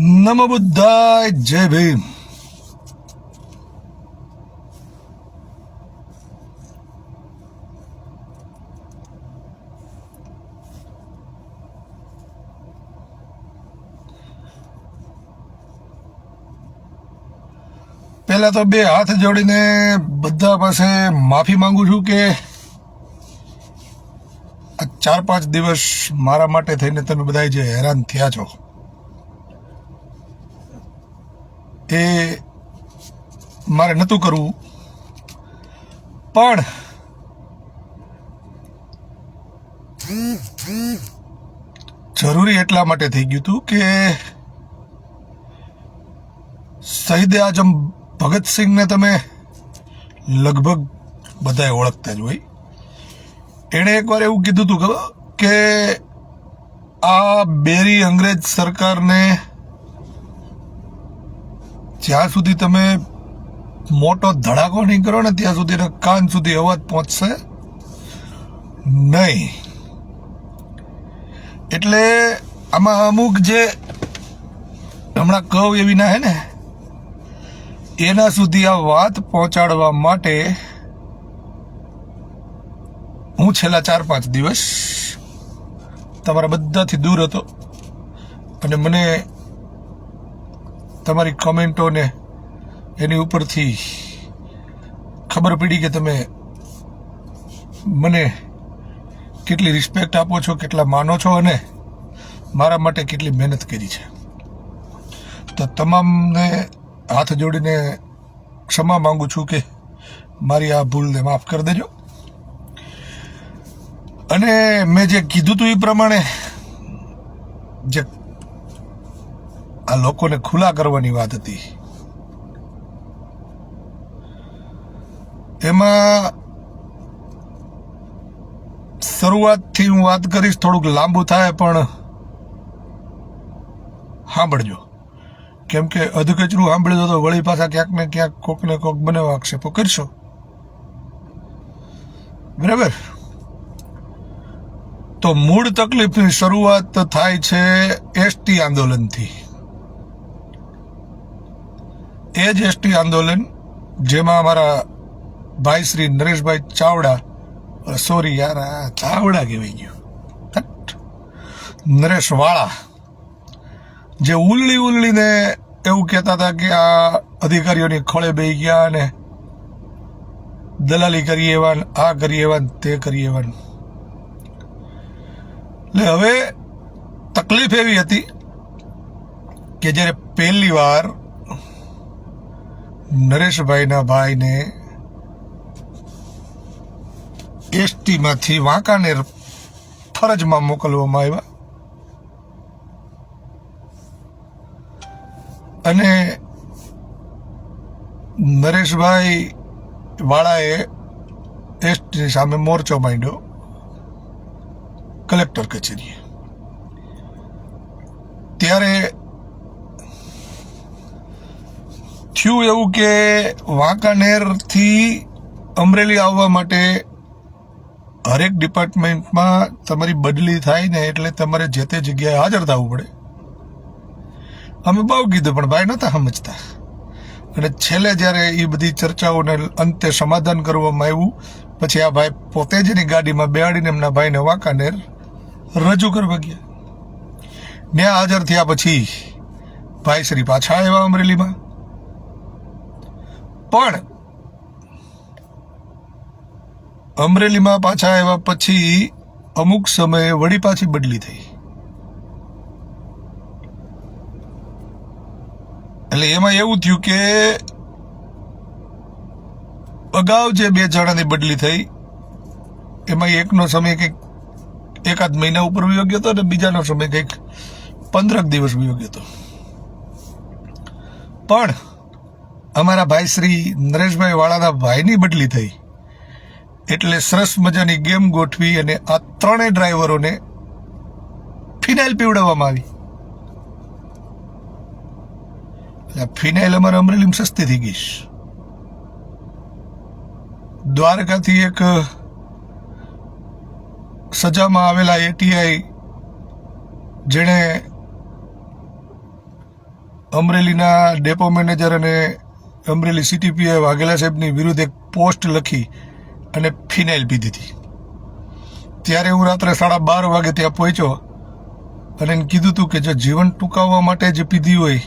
નમો બુદ્ધાય, જય ભીમ. પહેલા તો બે હાથ જોડીને બધા પાસે માફી માંગુ છું કે આ 4-5 દિવસ મારા માટે થઈને તમે બધા જે હેરાન થયા છો એ મારે નહોતું કરવું, પણ જરૂરી એટલા માટે થઈ ગયું હતું કે શહીદ આઝમ ભગતસિંહને તમે લગભગ બધાએ ઓળખતા જ હોય. એણે એકવાર એવું કીધું હતું કે આ બેરી અંગ્રેજ સરકારને જ્યાં સુધી તમે મોટો ધડાકો નહીં કરો ને ત્યાં સુધી કાન સુધી અવાજ પહોંચશે નહીં. એટલે આમાં અમુક જે હમણાં કવ એવી ના હે ને એના સુધી આ વાત પહોંચાડવા માટે હું છેલ્લા 4-5 દિવસ તમારા બધાથી દૂર હતો અને મને તમારી કોમેન્ટોને એની ઉપરથી ખબર પડી કે તમે મને કેટલી રિસ્પેક્ટ આપો છો, કેટલા માનો છો અને મારા માટે કેટલી મહેનત કરી છે. તો તમામને હાથ જોડીને ક્ષમા માંગુ છું કે મારી આ ભૂલને માફ કરી દેજો. અને મેં જે કીધું હતું એ પ્રમાણે જે આ લોકોને ખુલ્લા કરવાની વાત હતી એમાં શરૂઆતથી હું વાત કરીશ, થોડુંક લાંબુ થાય પણ સાંભળજો, કેમ કે અધકચરું સાંભળજો તો વળી પાછા ક્યાંક ને ક્યાંક કોક ને કોક બનાવવા આક્ષેપો કરશો, બરાબર? તો મૂળ તકલીફની શરૂઆત થાય છે એસટી આંદોલનથી. એ જ એસટી આંદોલન જેમાં અમારા ભાઈ શ્રી નરેશભાઈ ચાવડા, સોરી યાર આ ચાવડા કહેવાય ગયું, નરેશ વાળા, જે ઉલળીને એવું કહેતા હતા કે આ અધિકારીઓની ખોળે બેસી ગયા અને દલાલી કરી એવા, આ કરી એવા, તે કરી એવા. એટલે હવે તકલીફ એવી હતી કે જ્યારે પહેલી વાર નરેશભાઈના ભાઈને એસટીમાંથી વાંકાનેર ફરજમાં મોકલવામાં આવ્યા અને નરેશભાઈ વાળાએ એસટી સામે મોરચો માંડ્યો કલેક્ટર કચેરીએ. ત્યારે થયું એવું કે વાંકાનેરથી અમરેલી આવવા માટે હરેક ડિપાર્ટમેન્ટમાં તમારી બદલી થાય ને એટલે તમારે જે તે જગ્યાએ હાજર થવું પડે. અમે બહુ કીધું પણ ભાઈ નહોતા સમજતા અને છેલ્લે જ્યારે એ બધી ચર્ચાઓને અંતે સમાધાન કરવામાં આવ્યું પછી આ ભાઈ પોતે જ એની ગાડીમાં બેહાડીને એમના ભાઈને વાંકાનેર રજૂ કરવા ગયા. ત્યાં હાજર થયા પછી ભાઈ શ્રી પાછા આવ્યા અમરેલીમાં, પણ અમરેલીમાં પાછા આવ્યા પછી અમુક સમયે વળી પાછી બદલી થઈ. એટલે એમાં એવું થયું કે અગાઉ જે 2 જણાની બદલી થઈ એમાં એકનો સમય કંઈક 1-8 મહિના ઉપર વયો ગયો હતો અને બીજાનો સમય કંઈક 15 દિવસ વયો ગયો હતો. પણ અમારા ભાઈ શ્રી નરેશભાઈ વાળાના ભાઈની બદલી થઈ એટલે સરસ મજાની ગેમ ગોઠવી અને આ 3 ડ્રાઈવરોને ફિનાઇલ પીવડાવવામાં આવી. એટલે ફિનાઇલ અમારે અમરેલીમાં સસ્તી થઈ ગઈ. દ્વારકાથી એક સજામાં આવેલા એટીઆઈ જેણે અમરેલીના ડેપો મેનેજર અને અમરેલી CTPI વાઘેલા સાહેબની વિરુદ્ધ એક પોસ્ટ લખી અને ફિનાઇલ પીધી હતી. ત્યારે હું રાત્રે 12:30 વાગે ત્યાં પહોંચ્યો અને એને કીધું હતું કે જો જીવન ટૂંકાવવા માટે જ પીધી હોય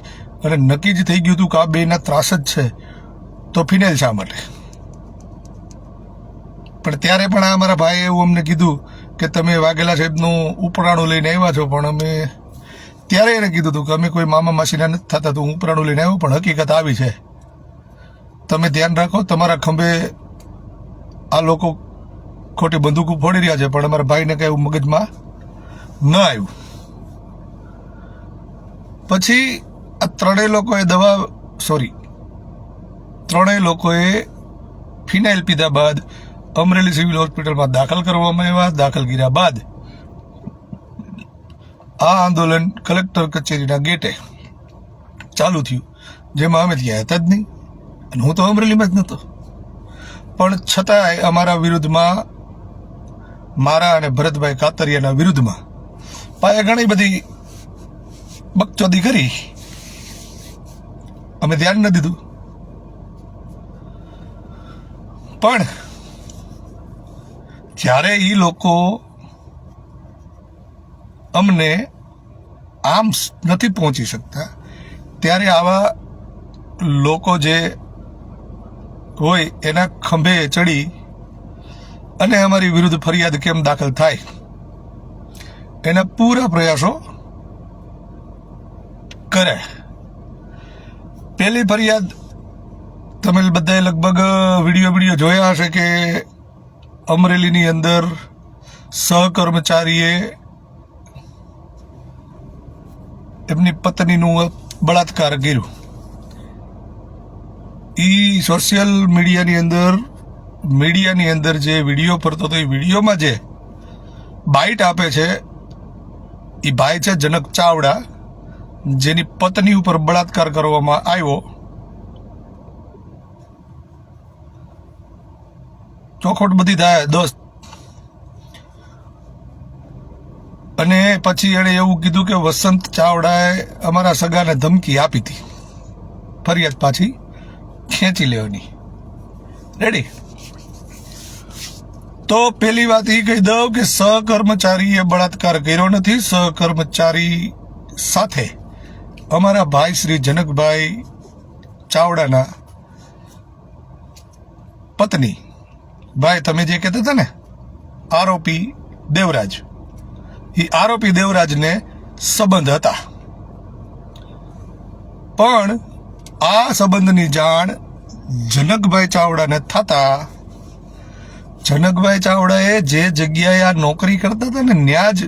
અને નક્કી જ થઈ ગયું હતું કે આ બેના ત્રાસ જ છે તો ફિનાઇલ શા માટે? પણ ત્યારે પણ આ મારા ભાઈએ એવું અમને કીધું કે તમે વાઘેલા સાહેબનું ઉપરાણું લઈને આવ્યા છો, પણ અમે ત્યારે એને કીધું હતું કે અમે કોઈ મામા માસીના નથી થતા, તો હું ઉપરાણું લઈને આવ્યો, પણ હકીકત આવી છે. તમે ધ્યાન રાખો, તમારા ખંભે આ લોકો ખોટી બંદૂકો ફોડી રહ્યા છે, પણ અમારા ભાઈને કઈ એવું મગજમાં ન આવ્યું. પછી આ ત્રણેય લોકોએ ફિનાઇલ પીધા બાદ અમરેલી સિવિલ હોસ્પિટલમાં દાખલ કરવામાં આવ્યા. દાખલ કર્યા બાદ આ આંદોલન કલેક્ટર કચેરીના ગેટે ચાલુ થયું, જેમાં અમે ત્યાં હતા જ નહીં અને હું તો અમરેલીમાં જ નહોતો. પણ છતાંય અમારા વિરુદ્ધમાં, મારા અને ભરતભાઈ કાતરિયાના વિરુદ્ધમાં પાયે ઘણી બધી બકચોદી કરી. અમે ધ્યાન ન દીધું. પણ જ્યારે એ લોકો અમને આમ નથી પહોંચી શકતા, ત્યારે આવા લોકો જે હોય એના ખંભે ચડી અને અમારી વિરુદ્ધ ફરિયાદ કેમ દાખલ થાય એના પૂરા પ્રયાસો કરે. પહેલી ફરિયાદ તમે બધાએ લગભગ વિડીયો જોયા હશે કે અમરેલીની અંદર સહકર્મચારીએ એમની પત્નીનું બળાત્કાર કર્યું. સોશિયલ મીડિયાની અંદર જે વિડીયો ફરતો હતો, એ વિડીયોમાં જે બાઇટ આપે છે એ ભાઈ છે જનક ચાવડા, જેની પત્ની ઉપર બળાત્કાર કરવામાં આવ્યો. ચોખોટ બધી થાય દોસ્ત. અને પછી એણે એવું કીધું કે વસંત ચાવડાએ અમારા સગાને ધમકી આપી હતી ફરિયાદ પાછી ખેંચી લેવાની. રેડી? તો પેલી વાત એ કહી દઉં કે સહકર્મચારીએ બળાત્કાર કર્યો નથી. સહકર્મચારી સાથે અમારા ભાઈ શ્રી જનકભાઈ ચાવડાના પત્ની, ભાઈ તમે જે કહેતા હતા ને આરોપી દેવરાજ, એ આરોપી દેવરાજને સંબંધ હતા. પણ આ સંબંધની જાણ જનકભાઈ ચાવડાને થતા જનકભાઈ ચાવડાએ જે જગ્યાએ આ નોકરી કરતા હતા ને ત્યાં જ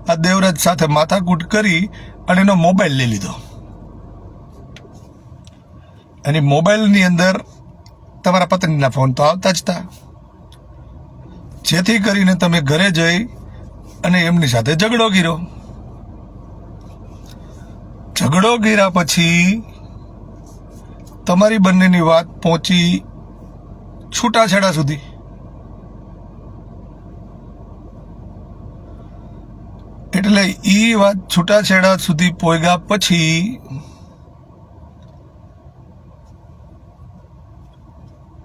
આ દેવરાજ સાથે માથાકૂટ કરી અને એનો મોબાઈલ લઈ લીધો. અને મોબાઈલની અંદર તમારા પત્નીના ફોન તો આવતા જ હતા, જેથી કરીને તમે ઘરે જઈ અને એમની સાથે ઝઘડો કર્યો. ઝઘડો કર્યા પછી તમારી બંનેની વાત પહોંચી છૂટાછેડા સુધી. એટલે ઈ વાત છૂટાછેડા સુધી પહોંચ્યા પછી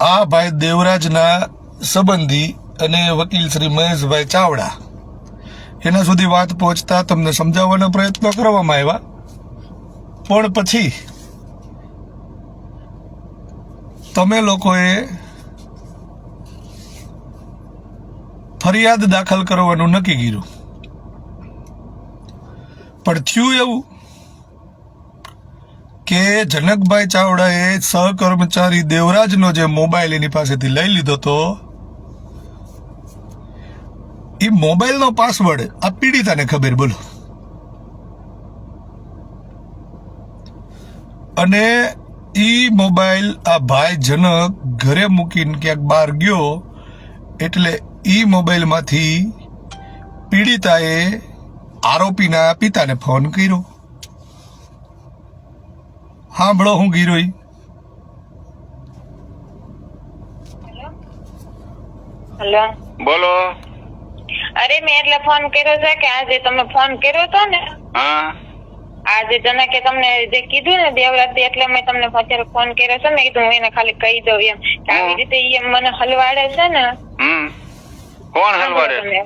આ ભાઈ દેવરાજના સંબંધી અને વકીલ શ્રી મહેશભાઈ ચાવડા એના સુધી વાત પહોંચતા તમને સમજાવવાનો પ્રયત્ન કરવામાં આવ્યા. પણ પછી તમે લોકોએ ફરિયાદ દાખલ કરવાનું નક્કી કર્યું. પણ થયું એવું કે જનકભાઈ ચાવડાએ સહકર્મચારી દેવરાજનો જે મોબાઈલ એની પાસેથી લઈ લીધો હતો, એ મોબાઈલનો પાસવર્ડ આ પીડિતાને ખબર. બોલો. અને ઈ મોબાઈલ આ ભાઈ જનક ઘરે મૂકીને ક્યાંક બહાર ગયો, એટલે ઈ મોબાઈલમાંથી પીડિતાએ આરોપીના પિતાને ફોન કર્યો. સાંભળો હું ગીરોઈ. હેલો, બોલો. અરે મેં એટલે ફોન કર્યો છે કે આજે તમે ફોન કર્યો હતો ને, હા, આજે જનકે તમને જે કીધું ને દેવરાત્રી એટલે મેં તમને અત્યારે ફોન કર્યો છે. મેં કીધું હું એને ખાલી કહી દઉં એમ કે આવી રીતે ઈ એમ મને હલવાડે છે ને. કોણ હલવાડે?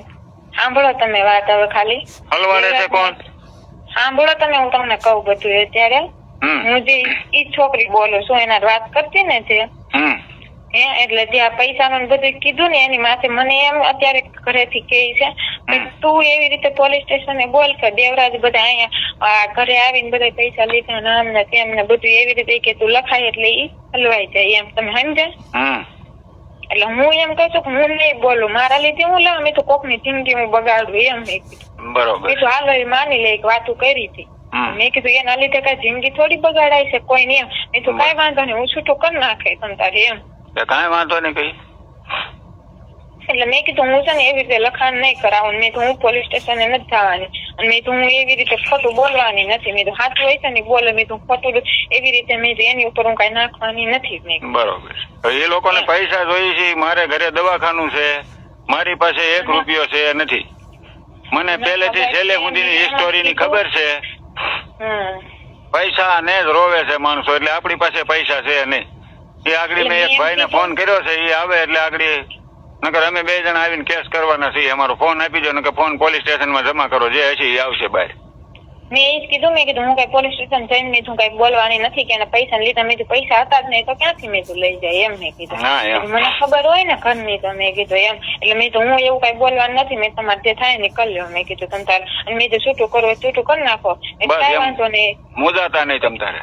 સાંભળો તમે વાત હવે ખાલી. હલવાડે છે કોણ? સાંભળો તમે, હું તમને કહું બધું. અત્યારે હું જે ઈ છોકરી બોલું છું એના વાત કરતી ને જે એટલે જે આ પૈસાનું બધું કીધું ને એની માથે મને એમ અત્યારે ઘરેથી કહે છે કે તું એવી રીતે પોલીસ સ્ટેશને બોલ કે દેવરાજ બધા અહીંયા ઘરે આવીને બધા પૈસા લીધા નામ ને તેમ ને બધું એવી રીતે કે તું લખાય એટલે ઈ હલવાઈ જાય એમ. તમે સમજ્યા? એટલે હું એમ કહું છું કે હું નહીં બોલું, મારા લીધે હું લાવ, મેં તો કોકની જિંદગી હું બગાડું એમ મેં કીધું. બરોબર. મેં તો હાલ માની લે વાતું કરી હતી. મેં કીધું એના લીધે કઈ જિંદગી થોડી બગાડાય છે કોઈ ની એમ. મેં તો કઈ વાંધો નહીં, હું છૂટું કરી નાખે તમ તારે એમ. કઈ વાંધો નહીં કઈ. એટલે મેં કીધું હું છે ને એવી રીતે લખાણ નહીં કરાવું. મેં તો હું પોલીસ સ્ટેશને નથી જવાની અને મેં તો હું એવી રીતે ખોટું બોલવાની નથી. મેં તો સાચું હોય છે ને બોલે, મેં તો ખોટું એવી રીતે મેં એની ઉપર હું કઈ નાખવાની નથી. મેં બરોબર. એ લોકોને પૈસા જોઈએ છે, મારે ઘરે દવાખાનું છે, મારી પાસે 1 રૂપિયો છે નથી. મને પહેલેથી છેલ્લે સુધીની હિસ્ટોરીની ખબર છે. પૈસા ને જ રોવે છે માણસો, એટલે આપણી પાસે પૈસા છે નહીં. એ આગળ મેં એક ભાઈને ફોન કર્યો છે, એ આવે એટલે આગળ નકર અમે 2 જણા આવીને કેસ કરવાના છીએ. અમારો ફોન આપી દો, નકર ફોન પોલીસ સ્ટેશનમાં જમા કરો, જે હશે એ આવશે બહાર. મેં એ જ કીધું. મેં કીધું હું કઈ પોલીસ સ્ટેશન જઈને મેં કઈ બોલવાની નથી કે એના પૈસા લીધા. મેં તો પૈસા હતા જ નહીં તો ક્યાંથી મેં લઈ જાય એમ. મેં કીધું મને ખબર હોય ને ઘરની તો મેં કીધું એમ. એટલે મેં તો હું એવું કઈ બોલવાનું નથી. મેં તમારે જે થાય ને કરી લ્યો. મેં કીધું તમ તારે, અને મેં જો છૂટું કરવું હોય છૂટું કરી નાખો, કઈ વાંધો નહીં, મુદાતા નહીં તમ તારે.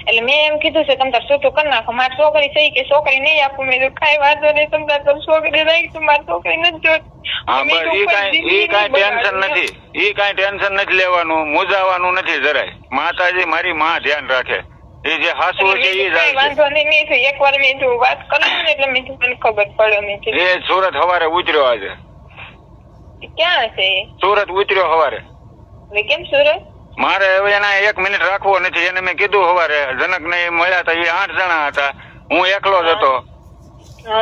એટલે મેં એમ કીધું છે તમ તારે છૂટું કરી નાખો. મારી છોકરી છે કે છોકરી નહીં આપું. મેં કીધું કઈ વાંધો નહીં, તમ તારે છોકરી રાખી, મારી છોકરી નથી જોતી. હા બસ ઈ કઈ ટેન્શન નથી, ઈ કઈ ટેન્શન નથી લેવાનું, મુજાવાનું નથી જરાય. માતાજી મારી માં ધ્યાન રાખે, એ જે હાસુ છે એ જ વાંધો નહીં. મેં એકવાર મેં જો વાત કરું ને એટલે મેં મને ખબર પડે. મેં એ સુરત સવારે ઉતર્યો, આજે ક્યાં છે સુરત ઉતર્યો સવારે. કેમ સુરત? મારે હવે એના 1 મિનિટ રાખવો નથી. એને મેં કીધું સવારે, જનક ને મળ્યા હતા, એ 8 જણા હતા, હું એકલો જ હતો.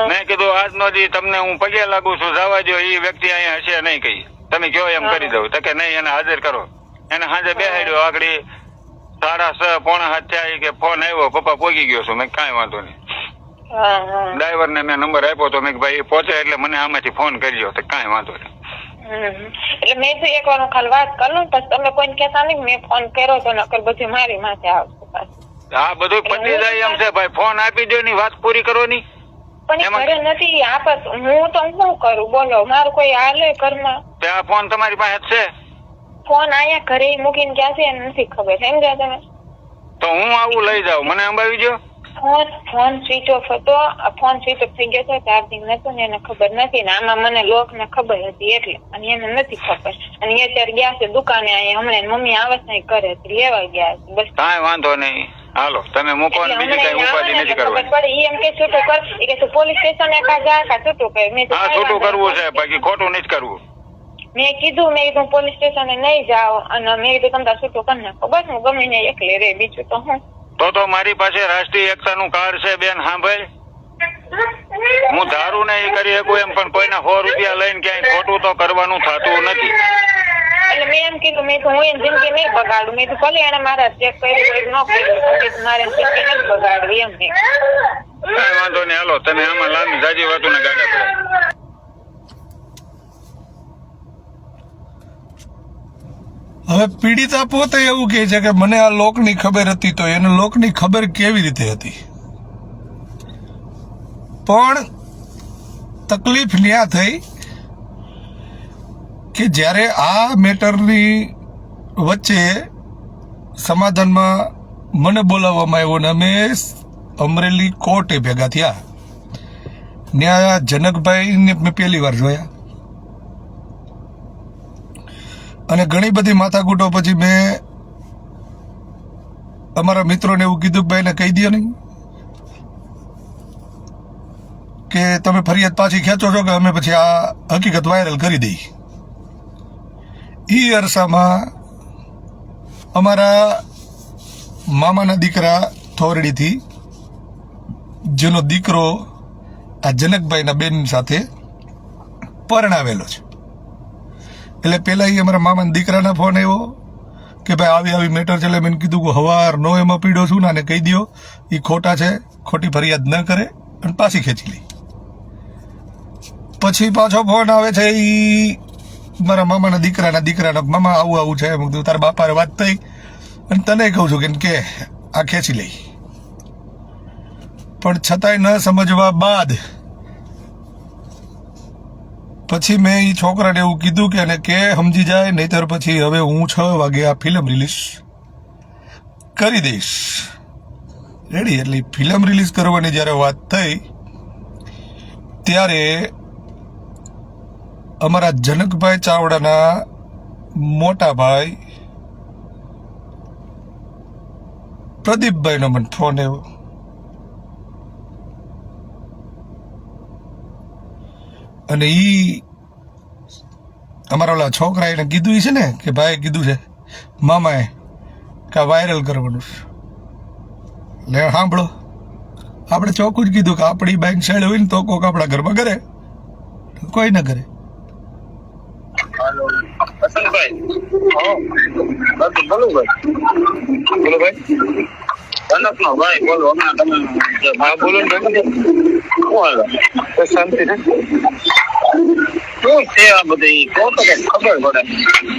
મેં કીધું આજનો દી તમને હું પગે લાગુ છું, જવા દો, એ વ્યક્તિ અહીંયા હશે નહીં, કઈ તમે કયો એમ કરી દઉં. તો કે નહીં, એને હાજર કરો. એને સાંજે બેહાડ્યો, આગળ 6:30 પોણા 7 થયા કે ફોન આવ્યો, પપ્પા પોગી ગયો છું. મેં કાંઈ વાંધો નહીં. ડ્રાઈવર ને મેં નંબર આપ્યો તો મેં ભાઈ પહોંચે એટલે મને આમાંથી ફોન કરજો. તો કાંઈ વાંધો નહીં. એટલે મેં તો એકવાર હું ખાલી વાત કરું પછી તમે કોઈને કહેતા નહીં મેં ફોન કર્યો તો, નકર બધી મારી માથે આવશે. હા બધું પતી જાય એમ છે ભાઈ, ફોન આપી દો ની વાત પૂરી કરો ની. પણ ઘરે નથી આપત, હું તો શું કરું બોલો? મારું કોઈ હાલે ઘરમાં? આ ફોન તમારી પાસે છે? ફોન આયા ઘરે મૂકીને ક્યાં છે એને નથી ખબર. સમજ્યા તમે? તો હું આવું લઈ જાઉં, મને અંબાવી દો. ફોન સ્વિચ ઓફ હતો, ફોન સ્વિચ ઓફ થઈ ગયો હતો, ચાર્જિંગ નતું ને એને ખબર નથી ને આમાં મને લોક ને ખબર હતી એટલે, અને એને નથી ખબર. અને એ અત્યારે ગયા છે દુકાને, અહીંયા હમણાં મમ્મી આવે છે કરે લેવા ગયા છે. બસ કાંઈ વાંધો નહીં, હાલો તમે મૂકો ને બીજી કઈ ઉપાધિ નથી કરવાની. પડે એમ કે છૂટું કર, એ કે પોલીસ સ્ટેશન કા જા કા છૂટું કર. મેં હા છૂટું કરવું છે, બાકી ખોટું નથી કરવું. મેં કીધું પોલીસ સ્ટેશને નહીં જાઓ, અને મેં કીધું તમે છૂટું કરી નાખો. બસ હું ગમે ને એકલી રે, બીજું તો હું. તો મારી પાસે રાષ્ટ્રીય એકતાનું કાર્ડ છે બેન, સાંભળ. હું ધારું ને એ કરી શકું એમ, પણ કોઈના 100 રૂપિયા લઈને ક્યાંય ખોટું તો કરવાનું થતું નથી. એટલે મેં એમ કીધું, મેં તો હું એની જિંદગી નહીં બગાડું. મેં તો ભલે એને મારા ચેક કર્યું ન કર્યું, મારે જિંદગી નથી બગાડવી એમ. કઈ વાંધો નહીં, હાલો તમે આમાં લાંબી જાજી વાતો ને ગાડા કરો. હવે પીડિતા પોતે એવું કહે છે કે મને આ લોકની ખબર હતી, તો એને લોકની ખબર કેવી રીતે હતી? પણ તકલીફ ન્યા થઈ કે જ્યારે આ મેટરની વચ્ચે સમાધાનમાં મને બોલાવવામાં આવ્યો ને અમે અમરેલી કોર્ટે ભેગા થયા. ત્યાં જનકભાઈને મેં પહેલી વાર જોયા, અને ઘણી બધી માથાકૂટો પછી મેં અમારા મિત્રોને એવું કીધું કે ભાઈને કહી દો નહીં કે તમે ફરિયાદ પાછી ખેંચો છો કે અમે પછી આ હકીકત વાયરલ કરી દઈ. એ અરસામાં અમારા મામાના દીકરા થોરડીથી, જેનો દીકરો આ જનકભાઈના બેન સાથે પરણાવેલો છે, એટલે પેલા એ અમારા મામાના દીકરાના ફોન આવ્યો કે ભાઈ આવી આવી મેટર છે. એટલે મેં કીધું કે હવારનો એમાં પીડ્યો છું ને આને કહી દો એ ખોટા છે, ખોટી ફરિયાદ ન કરે, અને પાછી ખેંચી લઈ. પછી પાછો ફોન આવે છે એ મારા મામાના દીકરાના મામા આવું આવું છે. મેં કીધું તારા બાપાએ વાત થઈ અને તને કહું છું કે આ ખેંચી લઈ. પણ છતાંય ન સમજવા બાદ પછી મેં એ છોકરાને એવું કીધું કે એને કે સમજી જાય, નહીતર પછી હવે હું 6 વાગે આ ફિલ્મ રિલીઝ કરી દઈશ. રેડી? એટલે ફિલ્મ રિલીઝ કરવાની જ્યારે વાત થઈ ત્યારે અમારા જનકભાઈ ચાવડાના મોટા ભાઈ પ્રદીપભાઈનો મને ફોન આવ્યો. અને ઈ અમારા ઓલા છોકરા એને કીધું છે ને કે ભાઈ કીધું છે મામાએ કે વાયરલ કરવાનું છે. એટલે સાંભળો, આપણે ચોખ્ખું જ કીધું કે આપણી બાઈક સાઈડ હોય ને તો કોક આપણા ઘરમાં કરે, કોઈ ના કરે. બોલો ભાઈ. જનકનો ભાઈ બોલો. હમણાં તમે હા બોલો ને શાંતિ ને શું છે આ બધી તો ખબર પડે.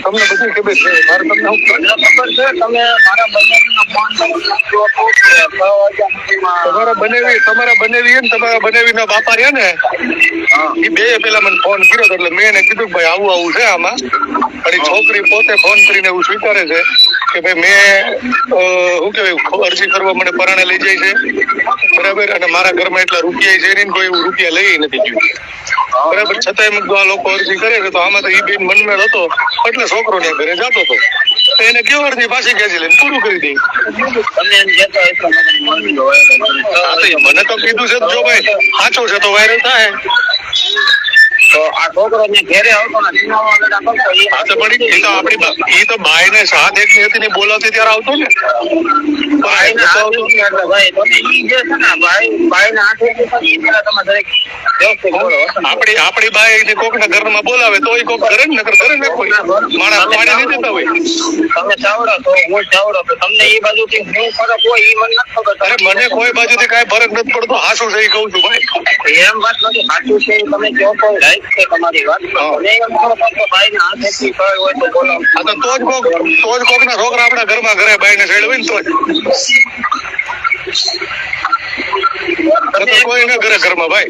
તમને બધી ખબર છે? મારે તમને ખબર છે. તમે મારા બનાવીના બાપા રહ્યા ને એ બે પેલા મને ફોન કર્યો એટલે મેં એને કીધું ભાઈ આવું આવું છે આમાં. અને છોકરી પોતે ફોન કરીને એવું સ્વીકારે છે કે ભાઈ મેં શું કેવાય અરજી કરવા મને પરાણે લઈ જાય છે, બરાબર, અને મારા ઘરમાં એટલા રૂપિયા છે નહીં, કોઈ એવું રૂપિયા લઈ નથી ગયું, બરાબર. છતાંય આ લોકો અરજી કરે છે તો આમાં તો એ બેન મનમેળ હતો એટલે છોકરો ને ઘરે જતો હતો. એને કેવો અરજી પાછી ખેંચી લઈને પૂરું કરી દઈ. મને તો કીધું છે જો ભાઈ સાચું છે તો વાયરલ થાય. તો આ છોકરો ને ઘેરે આવતો ને એ તો બાઈ ને 7 એક હતી ને બોલાવતી ત્યારે આવતો ને. આપડી બાઈ કોક ના ઘરમાં બોલાવે તો કોક ઘરે ને ઘરે ને કોઈ માણસ પાણી નહીં દેતા હોય. તમે ચાવડો તો હું ચાવડો તો તમને એ બાજુ થી શું ફરક હોય એ મને નથી ખબર. અરે મને કોઈ બાજુ થી કઈ ફરક નથી પડતો. હાસું છે એ કઉ છું ભાઈ. એમ વાત નથી, સાચું છે તમે કહો તો રાઈટ છે તમારી વાત. બાઈ ને હાથ એટલી ફરક હોય તો બોલો તો જ કોક ના છોકરા આપણા ઘરમાં ઘરે બાઈ ને છેડ હોય ને તો કોઈ ના ઘરે ઘરમાં ભાઈ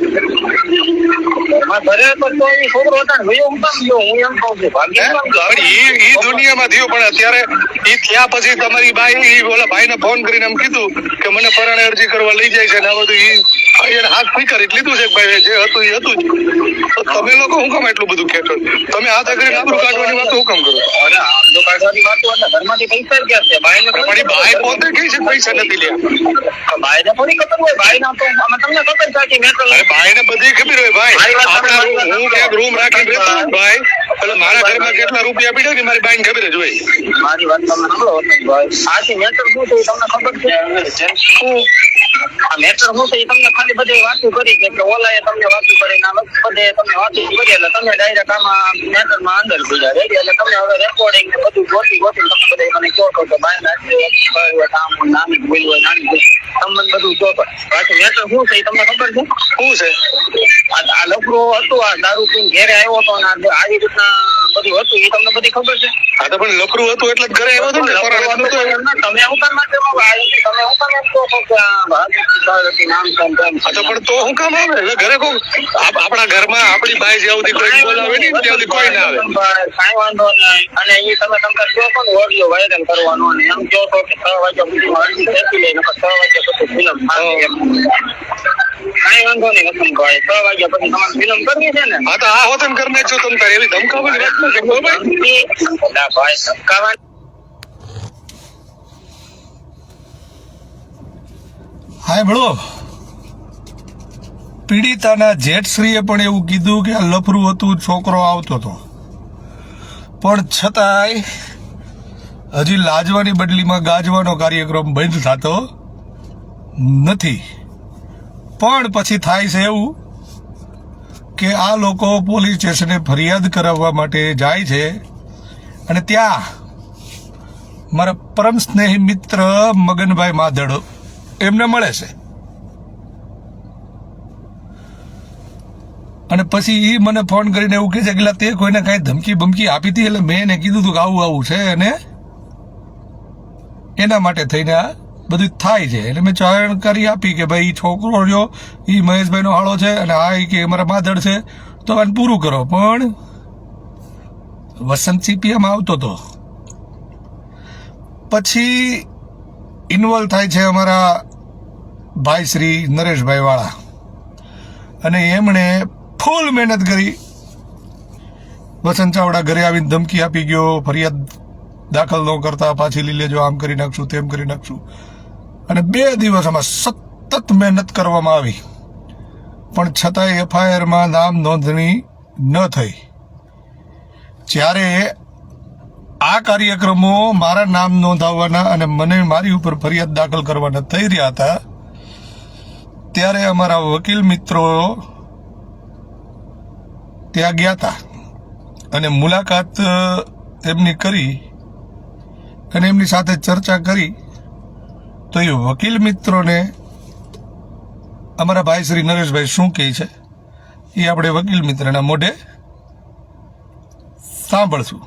દુનિયામાં થયું. પણ અત્યારે ઈ થયા પછી તમારી બાઈ ઓલા ભાઈ ને ફોન કરીને એમ કીધું કે મને પરાણે અરજી કરવા લઈ જાય છે ને આ બધું એને હાથ સ્વીકારી લીધું છે ભાઈ જે હતું એ હતું જ. તમે લોકો શું કામ એટલું બધું ખેંચો? તમે હાથ આગળ આબરૂ કાઢવાની વાત શું કામ કરો? અરે આબરૂ કાઢવાની વાત ઘરમાંથી પૈસા ક્યાં છે? બાઈ પોતે કઈ છે પૈસા નથી લ્યા. બાઈ ને થોડી ખબર હોય. બાઈ ના તો તમને ખબર છે કે બાઈ ને બધી ખબર હોય ભાઈ. હું ક્યાંક રૂમ રાખીને રહેતો ભાઈ એટલે મારા ઘરમાં કેટલા રૂપિયા પીડ્યો ને મારી બાઈ ને ખબર જ હોય. મારી વાત તમે સાંભળો ભાઈ. આથી મેટર શું છે તમને ખબર છે? શું આ મેટર શું છે તમને ખાલી બધી વાતો કરી છે કે ઓલાએ તમને વાતો કરી ના બધે તમે વાતો કરી એટલે તમે ડાયરેક્ટ આમાં મેટર માં અંદર ભૂજા રહી એટલે તમે હવે રેકોર્ડિંગ ને બધું ગોતી તમે બધા મને કહો છો કે બાઈ નામ નાની બોલ્યું હોય નાની તમને બધું કહો છો. બાકી મેટર શું છે તમને ખબર છે? શું છે આ લફરો હતું? આ દારૂ પીને ઘેરે આવ્યો હતો ને આવી રીતના બધું હતું એ તમને બધી ખબર છે? હા તો પણ લફરું હતું એટલે ઘરે આવ્યો હતો ને. તમે હું કામ માટે તમે હું કામ એમ કહો છો કે નામ પણ તો હું કામ આવે એટલે ઘરે કોઈ આપણા ઘરમાં આપણી બાઈ જ્યાં સુધી કોઈ બોલાવે નહીં ત્યાં સુધી કોઈ ના આવે. કાંઈ વાંધો નહીં. અને એ તમે તમારે કહો છો ને ઓડિયો વાયરલ કરવાનો અને એમ કહો છો કે 6 વાગ્યા સુધી અરજી ખેંચી લઈને 6 વાગ્યા પછી ફિલ્મ કાંઈ વાંધો નહીં વસંતભાઈ. 6 વાગ્યા પછી તમારે ફિલ્મ કરવી છે ને? હા તો આ હોતન કરી નાખજો તમે તારે એવી ધમકાવાની વાત નથી ભાઈ. ધમકાવાની હા ભળો. પીડિતાના જેઠશ્રીએ પણ એવું કીધું કે આ લફરું હતું, છોકરો આવતો હતો, પણ છતાંય હજી લાજવાની બદલીમાં ગાજવાનો કાર્યક્રમ બંધ થતો નથી. પણ પછી થાય છે એવું કે આ લોકો પોલીસ સ્ટેશને ફરિયાદ કરાવવા માટે જાય છે અને ત્યાં મારા પરમ સ્નેહી મિત્ર મગનભાઈ માધડ એમને મળે છે. અને પછી એ મને ફોન કરીને એવું કહે છે કે તે કોઈને કાંઈ ધમકી બમકી આપી હતી, એટલે મેં એને કીધું હતું કે આવું આવું છે અને એના માટે થઈને આ બધું થાય છે. એટલે મેં જાણકારી આપી કે ભાઈ છોકરો રહ્યો એ મહેશભાઈનો હાળો છે અને આ કે અમારા માધડ છે, તો આને પૂરું કરો. પણ વસંત CPM આવતો હતો, પછી ઇન્વોલ્વ થાય છે અમારા ભાઈ શ્રી નરેશભાઈ વાળા, અને એમણે ફૂલ મહેનત કરી. વસંત ચાવડા ઘરે આવીને ધમકી આપી ગયો, ફરિયાદ દાખલ ન કરતા પાછી લઈ લેજો, આમ કરી નાખશું તેમ કરી નાખશું. અને 2 દિવસમાં સતત મહેનત કરવામાં આવી, પણ છતાંય FIRમાં નામ નોંધણી ન થઈ. જ્યારે આ કાર્યક્રમો મારા નામ નોંધાવવાના અને મને મારી ઉપર ફરિયાદ દાખલ કરવાના થઈ રહ્યા હતા, ત્યારે અમારા વકીલ મિત્રો ત્યાં ગયા હતા અને મુલાકાત તેમની કરી અને એમની સાથે ચર્ચા કરી. તો એ વકીલ મિત્રોને અમારા ભાઈ શ્રી નરેશભાઈ શું કહે છે એ આપણે વકીલ મિત્રના મોઢે સાંભળશું.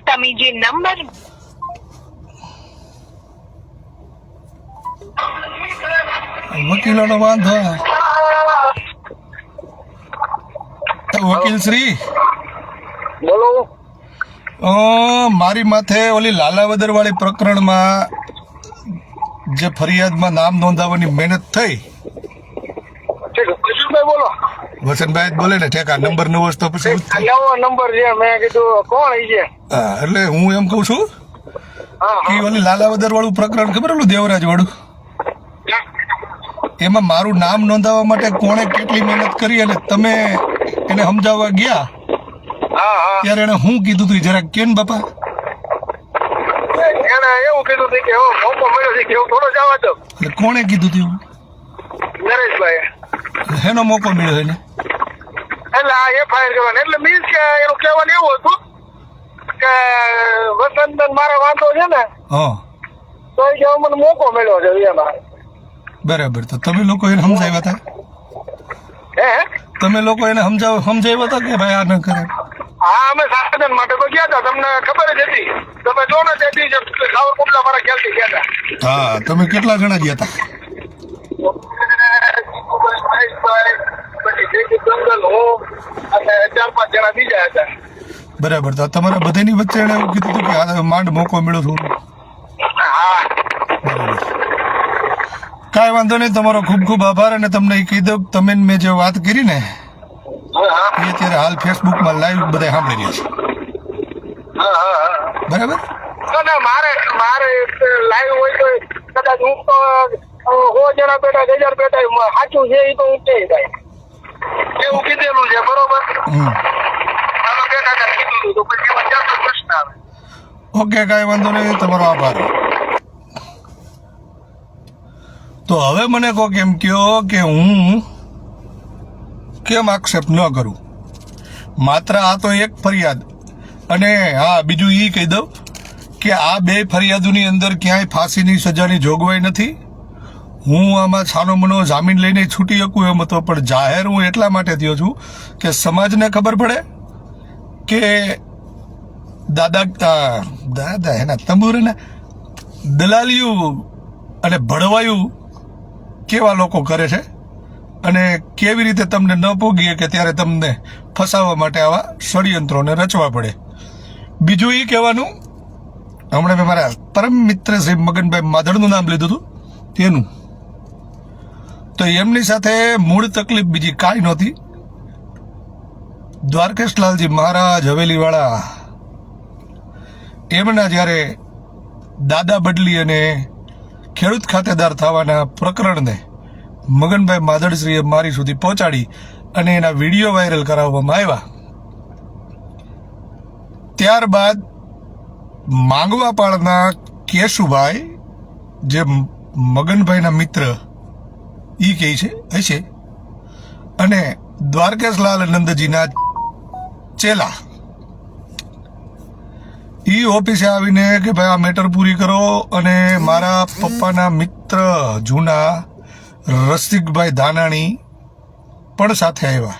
તમે જે નંબર વકીલોનો વાંધો. વકીલ શ્રી બોલો. મારી માથે ઓલી લાલાવદર વાળી પ્રકરણમાં જે ફરિયાદમાં નામ નોંધાવવાની મહેનત થઈ. બોલો. વસંતભાઈ જ બોલે ને, ઠેકા નંબર નવો તો પછી નવો નંબર છે. મેં કીધું કોણ છે? હા, એટલે હું એમ કઉ છું કે ઓલી લાલાવદર વાળું પ્રકરણ ખબર, ઓલું દેવરાજ વાળું, એમાં મારું નામ નોંધાવવા માટે કોણે કેટલી મહેનત કરી અને તમે એને સમજાવવા ગયા ત્યારે એને હું કીધું તું જરાક કેન બાપા? એને એવું કીધું હતું કે મોકો મળ્યો છે કે હું થોડો જવા દઉં. એટલે કોણે કીધું તું? નરેશભાઈ. એનો મોકો મળ્યો એને? એટલે આ FIR કરવાની, એટલે મીન્સ કે એનું કહેવાનું એવું હતું કે વસંતન મારો વાંધો છે ને, હા, તો એ કે મને મોકો મળ્યો છે એમાં. બરાબર. તો તમે લોકો એને સમજાવ્યા હતા? હે, તમે લોકો એને સમજાવ્યા હતા કે ભાઈ આ ન કરે? હા, અમે સાધન માટે તો ગયા હતા, તમને ખબર જ હતી. તમે જો ને તેથી સાવરકુંડલા મારા ખ્યાલથી ગયા હતા. હા, તમે કેટલા જણા ગયા હતા? જંગલ હું અને 4-5 જણા બીજા હતા. બરાબર. તો તમારા બધાની વચ્ચે એને એવું કીધું હતું કે આ માંડ મોકો મળ્યો છું? હા, બરાબર. કાંઈ વાંધો નહીં, તમારો ખૂબ ખૂબ આભાર. અને તમને એ કહી દઉં, તમે મેં જે વાત કરી ને એ અત્યારે હાલ ફેસબુકમાં લાઈવ બધા સાંભળી રહ્યા છે. બરાબર. ના, મારે લાઈવ હોય તો કદાચ હું તો 100 જણા બેઠા 1000 બેઠા સાચું છે એ તો હું કહી જાય એવું કીધેલું છે. બરોબર. કીધું તો પછી એમાં ક્યાં પ્રશ્ન આવે. ઓકે, કાંઈ વાંધો નહીં, તમારો આભાર. તો હવે મને કહો કેમ કયો કે હું કેમ આક્ષેપ ન કરું? માત્ર આ તો એક ફરિયાદ. અને હા, બીજું એ કહી દઉં કે આ 2 ફરિયાદોની અંદર ક્યાંય ફાંસીની સજાની જોગવાઈ નથી. હું આમાં છાનો મનો જામીન લઈને છૂટી શકું એમ હતો, પણ જાહેર હું એટલા માટે થયો છું કે સમાજને ખબર પડે કે દાદા એના તંબુરના દલાલીઓ અને ભડવાયું કેવા લોકો કરે છે અને કેવી રીતે તમને ન પોગીએ કે ત્યારે તમને ફસાવવા માટે આવા ષડયંત્રોને રચવા પડે. બીજું એ કહેવાનું, હમણાં મેં મારા પરમ મિત્ર શ્રી મગનભાઈ માધડનું નામ લીધું હતું તેનું, તો એમની સાથે મૂળ તકલીફ બીજી કાંઈ નહોતી. દ્વારકેશલાલજી મહારાજ હવેલીવાળા એમના જ્યારે દાદા બદલી અને ખેડૂત ખાતેદાર થવાના પ્રકરણને મગનભાઈ માધડશ્રીએ મારી સુધી પહોંચાડી અને એના વિડીયો વાયરલ કરાવવામાં આવ્યા. ત્યારબાદ માંગવાપાળના કેશુભાઈ જે મગનભાઈના મિત્ર ઈ કહે છે હશે અને દ્વારકેશલાલ નંદજીના ચેલા ઈ ઓફિસે આવીને કે ભાઈ આ મેટર પૂરી કરો અને મારા પપ્પાના મિત્ર જૂના રસિકભાઈ ધાનાણી પણ સાથે આવ્યા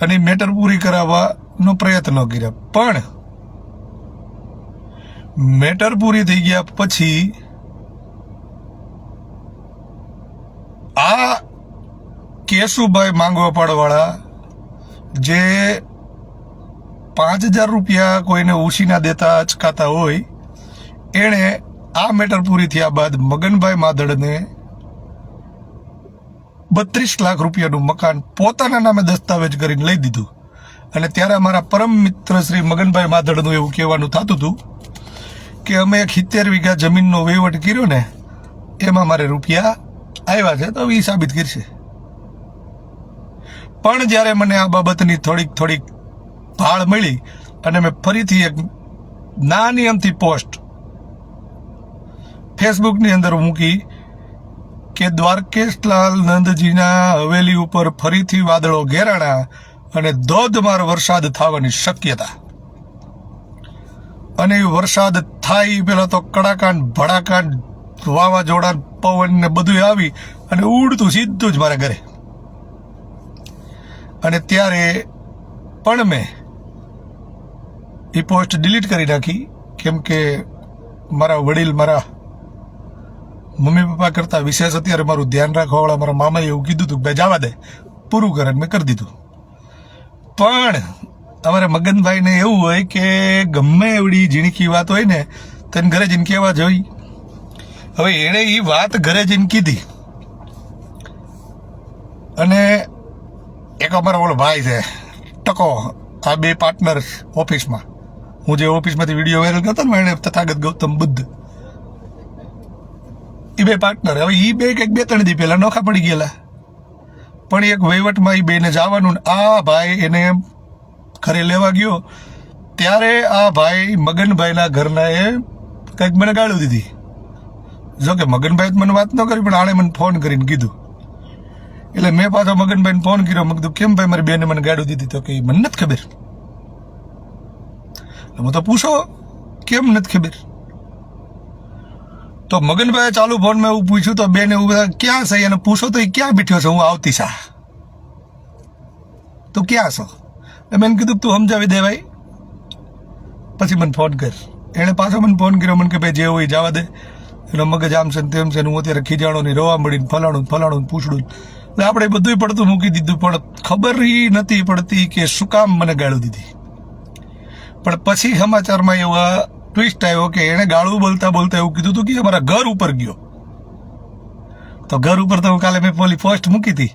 અને મેટર પૂરી કરાવવાનો પ્રયત્ન કર્યા. પણ મેટર પૂરી થઈ ગયા પછી આ કેશુભાઈ માંગવા પાડવાળા જે 5,000 રૂપિયા કોઈને ઉછીના દેતા અચકાતા હોય એણે આ મેટર પૂરી થયા બાદ મગનભાઈ માધડને 32 લાખ રૂપિયાનું મકાન પોતાના નામે દસ્તાવેજ કરીને લઈ દીધું. અને ત્યારે અમારા પરમ મિત્ર શ્રી મગનભાઈ માધડનું એવું કહેવાનું થતું હતું કે અમે 70 વીઘા જમીનનો વહીવટ કર્યો ને એમાં મારે રૂપિયા આવ્યા છે તો એ સાબિત કરશે. પણ જ્યારે મને આ બાબતની થોડીક ભાળ મળી અને મેં ફરીથી એક નાની અમથી પોસ્ટ ફેસબુકની અંદર મૂકી કે દ્વારકેશલાલ નંદજીના હવેલી ઉપર ફરીથી વાદળો ઘેરાણા અને ધોધમાર વરસાદ થવાની શક્યતા. અને એ વરસાદ થાય પેલા તો કડાકાન ભડાકાન વાવાઝોડા પવન ને બધું આવી અને ઉડતું સીધું જ મારા ઘરે. અને ત્યારે પણ મેં એ પોસ્ટ ડિલીટ કરી નાખી કેમ કે મારા વડીલ મારા મમ્મી પપ્પા કરતા વિશેષ અત્યારે મારું ધ્યાન રાખવાવાળા મારા મામાએ એવું કીધું હતું કે જવા દે પૂરું કરે મેં કરી દીધું. પણ અમારે મગનભાઈને એવું હોય કે ગમે એવડી ઝીણકી વાત હોય ને તેને ઘરે જઈને કહેવા જોઈ. હવે એણે એ વાત ઘરે જઈને કીધી અને એક અમારો ઓલો ભાઈ છે ટકો આ બે પાર્ટનર ઓફિસમાં હું જે ઓફિસમાંથી વિડીયો વાયરલ કરતો ને એને તથાગત ગૌતમ બુદ્ધ એ બે પાર્ટનર. હવે એ બે કંઈક 2-3 દી પહેલા નોખા પડી ગયેલા પણ એક વહીવટમાં એ બેને જવાનું ને આ ભાઈ એને ઘરે લેવા ગયો ત્યારે આ ભાઈ મગનભાઈના ઘરના એ કંઈક મને ગાળું દીધી. જો કે મગનભાઈ મને વાત ન કરી પણ આણે મને ફોન કરીને કીધું એટલે મેં પાછો મગનભાઈને ફોન કર્યો. મેં કીધું કેમ ભાઈ મારી બેને મને ગાળું દીધી તો કે મને નથી ખબર. હું તો પૂછો કેમ નથી ખબર. તો મગનભાઈ ચાલુ ફોનમાં એવું પૂછ્યું તો બેન એવું ક્યાં છે એને પૂછો તો એ ક્યાં બેઠ્યો છે હું આવતી સા તું ક્યાં છો મેં કીધું તું સમજાવી દે ભાઈ પછી મને ફોન કર. એણે પાછો મને ફોન કર્યો મને કે ભાઈ જે હોય જવા દે એનો મગજ આમ છે ને તેમ છે હું અત્યારે ખીજાણો ની રોવા મળીને ફલાણું પૂછડું એટલે આપણે બધું પડતું મૂકી દીધું પણ ખબર નથી પડતી કે શું કામ મને ગાળું દીધી. પણ પછી સમાચારમાં એવા ટ્વિસ્ટ આવ્યો કે એણે ગાળું બોલતા એવું કીધું હતું કે અમારા ઘર ઉપર ગયો. તો ઘર ઉપર તો કાલે મેં પેલી પોસ્ટ મૂકી હતી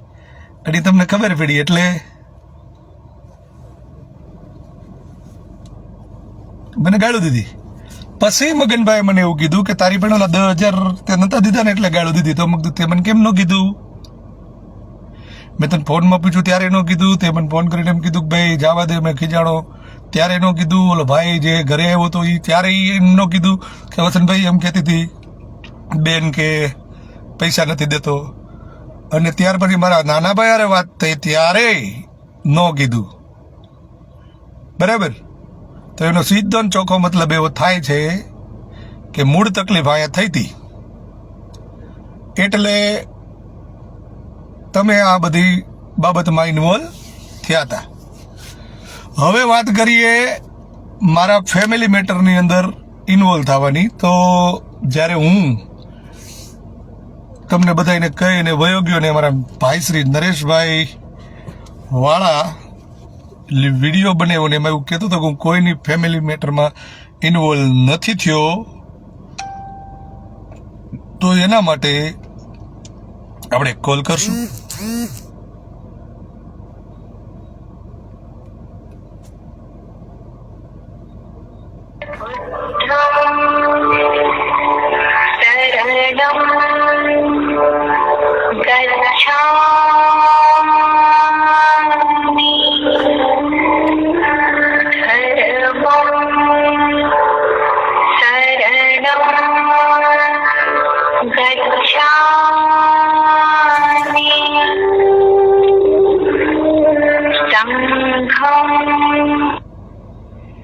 અને તમને ખબર પડી એટલે મને ગાળું દીધી. પછી મગનભાઈ મને એવું કીધું કે તારી પણ ઓલા 10,000 તે નતા દીધા ને એટલે ગાળું દીધી. તો મેં તે મને કેમ ન કીધું. મેં તને ફોનમાં પૂછ્યું ત્યારે ન કીધું. તે મને ફોન કરીને એમ કીધું કે ભાઈ જવા દે મેં ખીજાણો ત્યારે ન કીધું. ઓલો ભાઈ જે ઘરે આવ્યો હતો એ ત્યારે એમ ન કીધું કે વસંતભાઈ એમ કહેતી હતી બેન કે પૈસા નથી દેતો. અને ત્યાર પછી મારા નાના ભાઈ હારે વાત થઈ ત્યારે ન કીધું. બરાબર. તો એનો સીધો ચોખ્ખો મતલબ એવો થાય છે કે મૂળ તકલીફ અહીંયા થઈ હતી એટલે તમે આ બધી બાબતમાં ઇન્વોલ્વ થયા હતા. હવે વાત કરીએ મારા ફેમિલી મેટરની અંદર ઇન્વોલ્વ થવાની. તો જ્યારે હું તમને બધાને કહીને વયો ગયો ને અમારા ભાઈ શ્રી નરેશભાઈ વાળા વિડીયો બનાવ્યો ને એમાં એવું કહેતો હતો કે હું કોઈની ફેમિલી મેટરમાં ઇન્વોલ્વ નથી થયો. તો એના માટે આપણે કોલ કરશું.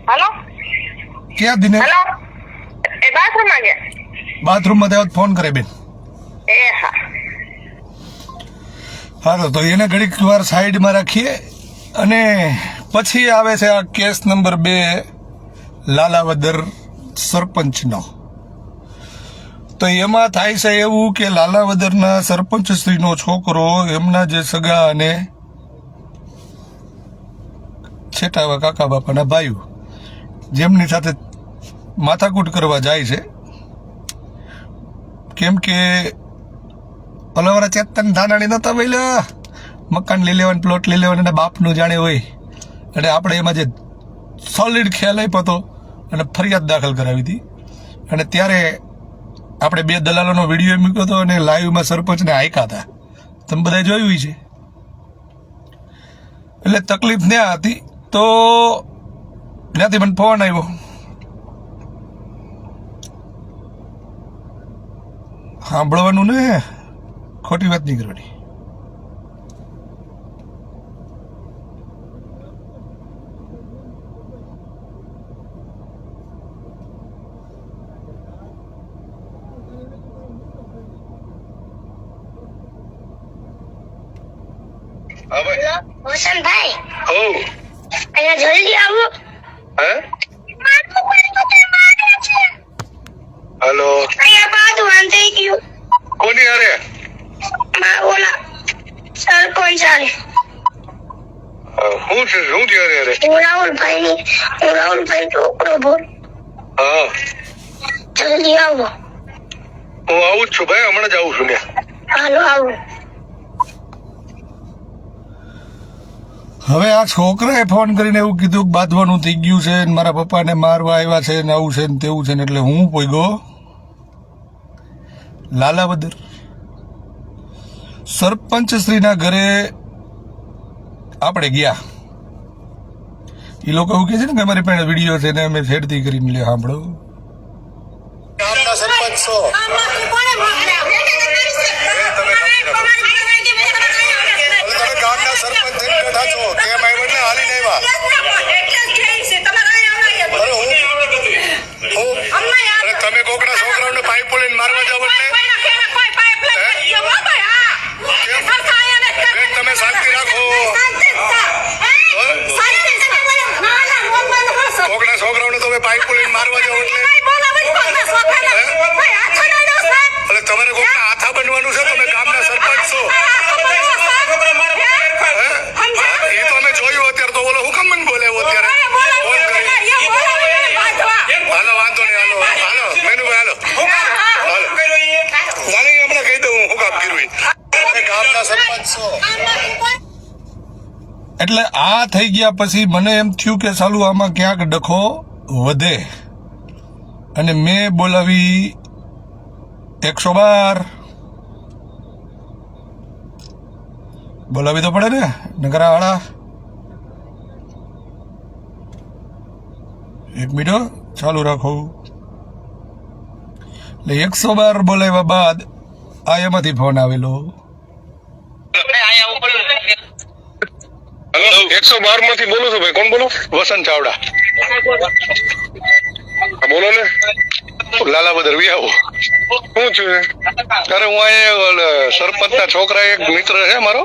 હેલો ક્યાં દિનેશ? હેલો એ બાથરૂમમાં ગયા. બાથરૂમમાં ત્યાં ફોન કરે બેન. એ હા હાલો તો એને ઘડીક વાર સાઈડમાં રાખીએ અને પછી આવે છે આ કેસ નંબર 2 લાલાવદર સરપંચનો. તો એમાં થાય છે એવું કે લાલાવદરના સરપંચ શ્રીનો છોકરો એમના જે સગા અને છેટાવા કાકા બાપાના ભાઈઓ જેમની સાથે માથાકૂટ કરવા જાય છે. કેમ કે ઓલાવાળા ચેતન ધાનાણી નતા બોલ્યા મકાન લઈ લેવાનું પ્લોટ લઈ લેવાનું અને બાપનું જાણે હોય અને આપણે એમાં જે સોલિડ ખ્યાલ આપ્યો હતો અને ફરિયાદ દાખલ કરાવી હતી. અને ત્યારે આપણે 2 દલાલોનો વિડીયો મૂક્યો હતો અને લાઈવમાં સરપંચને આયકા હતા. તમે બધા જોયું છે. એટલે તકલીફ ત્યાં હતી તો ત્યાંથી મને ફોન આવ્યો. સાંભળવાનું ને ખોટી વાત નહીં કરવાની. વસંતભાઈ ઓ અહીંયા જલ્દી આવો. હે હેલો અહીંયા બાંધવાન થઈ ગયું. કોની હારે? ઓલા સરપંચ આલે. હું છે શું થયું રે? હું રાહુલભાઈ છોકરો બોલ. હા જલ્દી આવો. હું આવું જ છું ભાઈ, હમણાં જ આવું છું ને. હાલો આવો. હવે આ છોકરાએ ફોન કરીને એવું કીધું કે બાંધવાનું થઈ ગયું છે ને મારા પપ્પાને મારવા આવ્યા છે ને આવું છે ને તેવું છે ને એટલે હું પોગ્યો લાલાવદર સરપંચ શ્રીના ઘરે. આપણે ગયા. એ લોકો એવું કહે છે ને કે અમારી પાસે વિડીયો છે ને અમે ફેરથી કરીને લે સાંભળો. ગામના સરપંચ છો. ગામના સરપંચ થઈને બેઠા છો કેમ આવ્યો એટલે હાલીને આવ્યા. અરે તમે કોકના છોકરાઓને પાઇપો લઈને મારવા જાવ એટલે બેન તમે શાંતિ રાખો. કોકના છોકરાઓને તમે પાઇપો લઈને મારવા જાવ એટલે તમારે કોકના હાથા બનવાનું છે. તમે ગામના સરપંચ છો. એ તો અમે જોયું અત્યારે. તો બોલો હુકમ મને બોલે અત્યારે ફોન કરી. હાલો વાંધો નહીં. હાલો મેનુભાઈ હાલો જાણે આપણે કહી દઉં હું કામ કર્યું. ગામના સરપંચ છો. એટલે આ થઈ ગયા પછી મને એમ થયું કે ચાલુ આમાં ક્યાંક ડખો વધે અને મેં બોલાવી 112 બોલાવી તો પડે ને નગરાવાળા. 1 મિનિટ ચાલુ રાખો. એટલે 112 બોલાવ્યા બાદ આ એમાંથી ફોન આવેલો. હેલો 112 માંથી બોલું છું ભાઈ. કોણ બોલો? વસંત ચાવડા. બોલો ને લાલાવદર આવો. શું છે? અરે હું અહીંયા સરપંચના છોકરા એક મિત્ર છે મારો,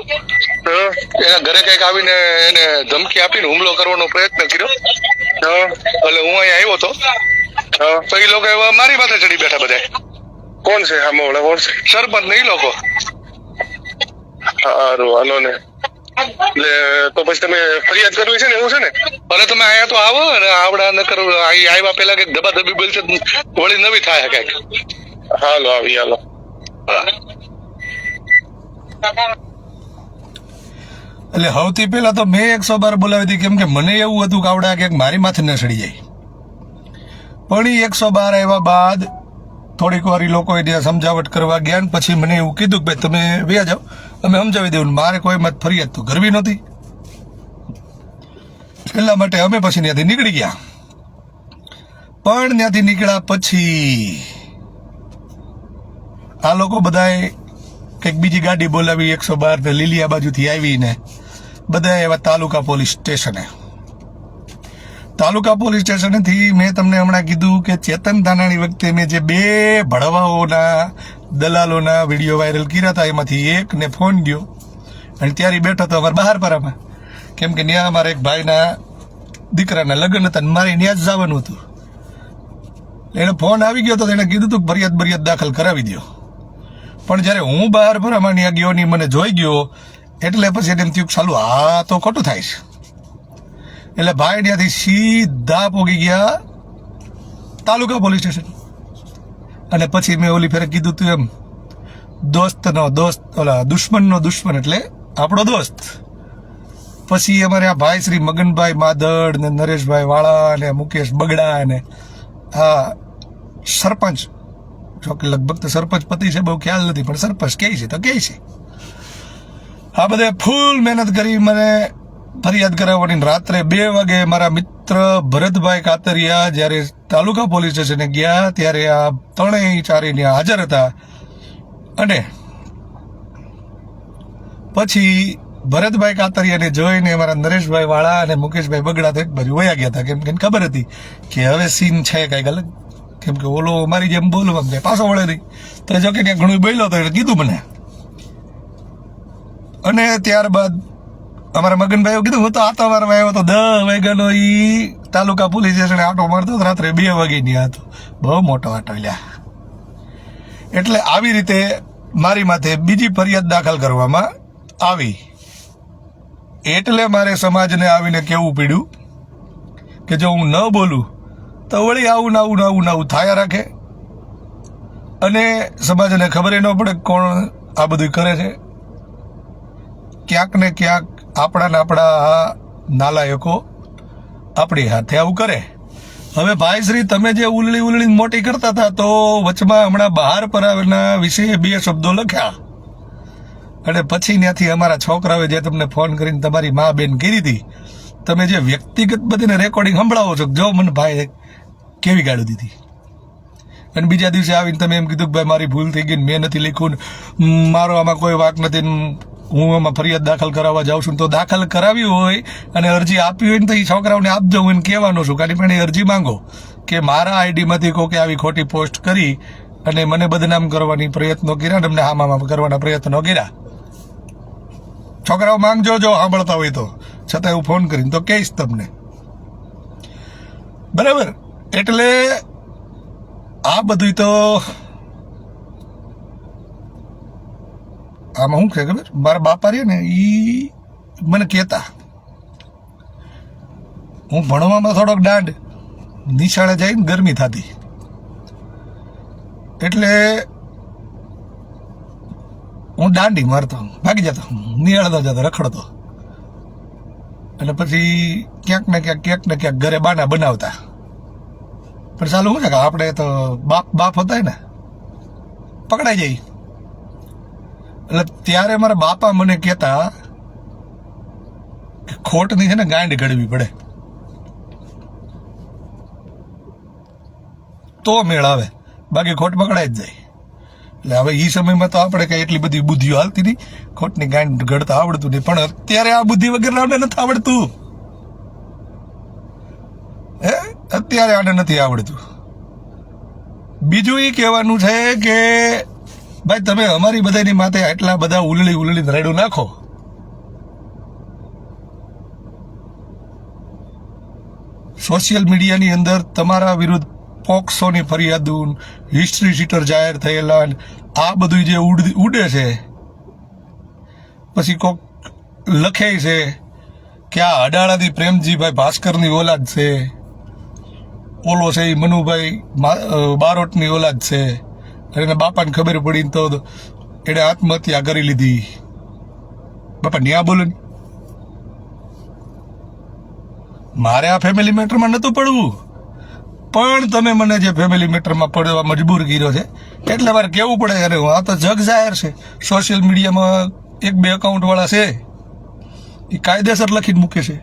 એના ઘરે કઈક આવીને એને ધમકી આપીને હુમલો કરવાનો પ્રયત્ન કર્યો. એટલે હું અહીંયા આવ્યો હતો તો એ લોકો મારી માથે ચડી બેઠા બધા. કોણ છે આમાં? કોણ છે? સરપંચ ને એ લોકો. સારું હાલો ને. એટલે તો પછી તમે ફરિયાદ કરવી છે ને એવું છે ને? અરે તમે અહીંયા તો આવો ને આવડા ન કરો. આવ્યા પેલા કઈક દબાદબી બોલશે વળી નવી થાય કઈક. હાલો આવી હાલો. એટલે સૌથી પહેલા તો મેં 112 બોલાવી હતી કેમ કે મને એવું હતું કે આવડા ક્યાંક મારી માથે ન ચડી જાય. પણ એ 112 આવ્યા બાદ થોડીક વાર એ લોકોએ ત્યાં સમજાવટ કરવા ગયા ને પછી મને એવું કીધું કે ભાઈ તમે વ્યા જાઓ, અમે સમજાવી દેવું. મારે કોઈ મત ફરિયાદ તો કરવી નહોતી. એટલા માટે અમે પછી ત્યાંથી નીકળી ગયા. પણ ત્યાંથી નીકળ્યા પછી આ લોકો બધાએ કંઈક બીજી ગાડી બોલાવી 112 ને લીલિયા બાજુથી આવીને બધા એવા તાલુકા પોલીસ સ્ટેશને. તાલુકા પોલીસ સ્ટેશનથી મેં તમને હમણાં કીધું કે ચેતન ધાનાણી વખતે મેં જે 2 ભડવાઓના દલાલોના વિડીયો વાયરલ કર્યા હતા એમાંથી એકને ફોન ગયો અને ત્યારે બેઠો હતો અમારે બહારપરામાં, કેમ કે ત્યાં અમારા એક ભાઈના દીકરાના લગ્ન હતા મારે ત્યાં જ જવાનું હતું. એને ફોન આવી ગયો તો એને કીધું હતું કે ફરિયાદ દાખલ કરાવી દો. પણ જ્યારે હું બહારપરામાં ત્યાં ગયો ની મને જોઈ ગયો એટલે પછી એને એમ થયું ચાલુ આ તો ખોટું થાય છે. એટલે ભાઈ ત્યાંથી સીધા પોગી ગયા તાલુકા પોલીસ સ્ટેશન. અને પછી મેં ઓલી ફેરે કીધું તું એમ દોસ્તનો દોસ્ત ઓલા દુશ્મનનો દુશ્મન એટલે આપણો દોસ્ત. પછી અમારે આ ભાઈ શ્રી મગનભાઈ માદડ ને નરેશભાઈ વાળા ને મુકેશ બગડા ને આ સરપંચ, જો કે લગભગ તો સરપંચ પતિ છે બહુ ખ્યાલ નથી પણ સરપંચ કહે છે તો કહે છે, આ બધે ફૂલ મહેનત કરી મને ફરિયાદ કરાવવાની. રાત્રે 2 વાગે મારા મિત્ર ભરતભાઈ કાતરિયા જ્યારે તાલુકા પોલીસ સ્ટેશને ગયા ત્યારે આ 3-4 હાજર હતા. અને પછી ભરતભાઈ કાતરિયાને જોઈને મારા નરેશભાઈ વાળા અને મુકેશભાઈ બગડા તો એક બાજુ વયા ગયા હતા, કેમ કે ખબર હતી કે હવે સીન છે કંઈક અલગ, કેમ કે ઓલો મારી જેમ બોલવા જાય પાછો વળે નહીં. તો જો કે ત્યાં ઘણું બોલ્યો તો એટલે કીધું મને. અને ત્યારબાદ અમારા મગનભાઈએ કીધું હું તો આતો મારવા આવ્યો તો 10 વાગ્યાનો ઈ તાલુકા પોલીસ સ્ટેશને આટો મારતો રાત્રે 2 વાગ્યાની હતો. બહુ મોટો આટો લ્યા. એટલે આવી રીતે મારી માથે બીજી ફરિયાદ દાખલ કરવામાં આવી. એટલે મારે સમાજને આવીને કહેવું પડ્યું કે જો હું ન બોલું તો વળી આવું થાયા રાખે અને સમાજને ખબર ન પડે કોણ આ બધું કરે છે. ક્યાંક ને ક્યાંક આપણા નાલાયકો આપણી હાથે આવું કરે. હવે ભાઈ શ્રી તમે જે ઉલળી મોટી કરતા હતા તો વચમાં હમણાં બહારપરાના વિશે 2 શબ્દો લખ્યા અને પછી ત્યાંથી અમારા છોકરાઓએ જે તમને ફોન કરીને તમારી મા બેન કરી હતી, તમે જે વ્યક્તિગત બધીને રેકોર્ડિંગ સંભળાવો છો, જો મને ભાઈ કેવી ગાળું દીધી. અને બીજા દિવસે આવીને તમે એમ કીધું કે ભાઈ મારી ભૂલ થઈ ગઈ, મેં નથી લખ્યું, મારો આમાં કોઈ વાંક નથી, હું આમાં ફરિયાદ દાખલ કરાવવા જાઉં છું. તો દાખલ કરાવી હોય અને અરજી આપી હોય ને તો એ છોકરાઓને આપજો. હું એને કહેવાનો છું કારણ પણ એ અરજી માંગો કે મારા આઈડીમાંથી કોકે આવી ખોટી પોસ્ટ કરી અને મને બદનામ કરવાની પ્રયત્નો કર્યા ને અમને હામાં કરવાના પ્રયત્નો કર્યા. છોકરાઓ માંગજો જો સાંભળતા હોય તો, છતાં હું ફોન કરીને તો કહીશ તમને, બરાબર. એટલે આ બધું તો આમાં શું કહે ખબર, મારા બાપા રહ્યા ને એ મને કહેતા, હું ભણવામાં થોડોક દાંડ, નિશાળે જઈને ગરમી થતી એટલે હું દાંડી મારતો, ભાગી જતો, નિહાળતો જતો, રખડતો. અને પછી ક્યાંક ને ક્યાંક ઘરે બાના બનાવતા. પણ ચાલુ શું છે કે આપણે તો બાપ હતા ને પકડાઈ જાય. એટલે ત્યારે મારા બાપા મને કહેતા કે ખોટની છે ને ગાંડ ઘડવી પડે તો મેળ આવે, બાકી ખોટ પકડાઈ જ જાય. એટલે હવે એ સમયમાં તો આપણે કઈ એટલી બધી બુદ્ધિઓ હાલતી નહીં, ખોટની ગાંડ ઘડતા આવડતું નહીં. પણ અત્યારે આ બુદ્ધિ વગર આને નથી આવડતું, અત્યારે આને નથી આવડતું. બીજું એ કહેવાનું છે કે ભાઈ તમે અમારી બધાની માથે આટલા બધા ઉલળી રેડું નાખો, સોશિયલ મીડિયાની અંદર તમારા વિરુદ્ધ પોક્સોની ફરિયાદો, હિસ્ટ્રી શીટર જાહેર થયેલા, આ બધું જે ઉડે છે. પછી કોક લખે છે કે આ અડાળાથી પ્રેમજીભાઈ ભાસ્કરની ઓલાદ છે, ઓલો છે એ મનુભાઈ બારોટની ઓલાદ છે, અને બાપાને ખબર પડી તો એને આત્મહત્યા કરી લીધી. બાપા ન્યા બોલો ને, મારે આ ફેમિલી મેટરમાં નહોતું પડવું, પણ તમે મને જે ફેમિલી મેટરમાં પડવા મજબૂર કર્યો છે એટલે મારે કહેવું પડે. અરે આ તો જગ જાહેર છે, સોશિયલ મીડિયામાં 1-2 એકાઉન્ટ વાળા છે એ કાયદેસર લખીને મૂકે છે.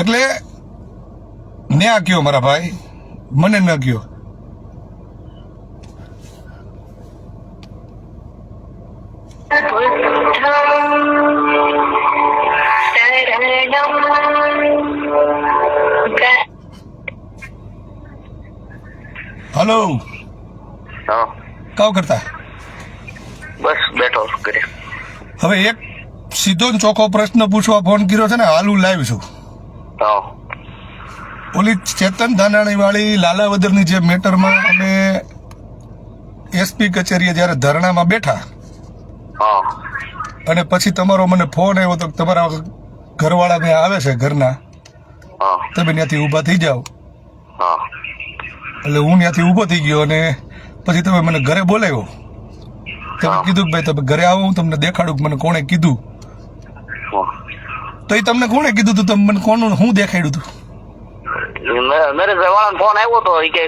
એટલે ન્યા કયો મારા ભાઈ, મને ન કયો. હલો, હા કાવ કરતા. બસ બેઠો ઘરે. હવે એક સીધો ને ચોખ્ખો પ્રશ્ન પૂછવા ફોન કર્યો છે ને, હાલું લાઈવ છું. હા ઓલી ચેતન ધાનાણી વાળી લાલાવદરની જે મેટરમાં અમે એસપી કચેરીએ જ્યારે ધરણામાં બેઠા હા અને પછી તમારો મને ફોન આવ્યો તો તમારા ઘરવાળા મેં આવે છે ઘરના, હા તમે ત્યાંથી ઊભા થઈ જાઓ. હા એટલે હું ત્યાંથી ઊભો થઈ ગયો અને પછી તમે મને ઘરે બોલાવ્યો. તમે કીધું કે ભાઈ તમે ઘરે આવો, હું તમને દેખાડું કે મને કોણે કીધું. તો એ તમને કોણે કીધું તું? તમે મને કોનું હું દેખાડ્યું તું? નરેશભાઈ વાળાનો ફોન આવ્યો તો એ કે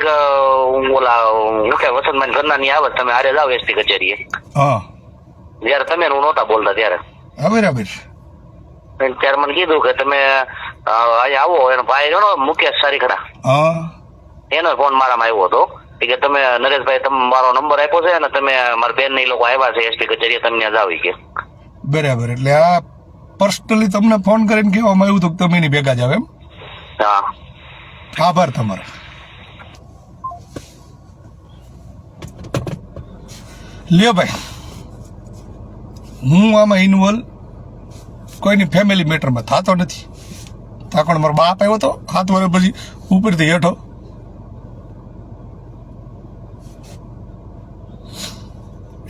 ઓલા હું કે વસંતભાઈ ઘરના ની આવે તમે હારે જાઓ એસપી કચેરીએ. હા, જયારે તમે હું નહોતા બોલતા ત્યારે બરાબર. ત્યારે મને કીધું કે તમે અહીંયા આવો. એનો ભાઈ ગણો મુકેશ સારીખડા, હા, એનો ફોન મારામાં આવ્યો હતો કે તમે નરેશભાઈ તમે મારો નંબર આપ્યો છે અને તમે મારા બેન ને એ લોકો આવ્યા છે એસપી કચેરીએ, તમે ત્યાં જાવ કે. બરાબર. એટલે આ પર્સનલી તમને ફોન કરીને કહેવામાં આવ્યું હતું કે તમે એની ભેગા જાવ એમ? હા આભાર તમારો. લ્યો ભાઈ, હું આમાં ઇન્વોલ્વ કોઈની ફેમિલી મેટરમાં થતો નથી. તાકણ મારો બાપ આવ્યો હતો 7 વર્ષ પછી ઉપરથી હેઠો.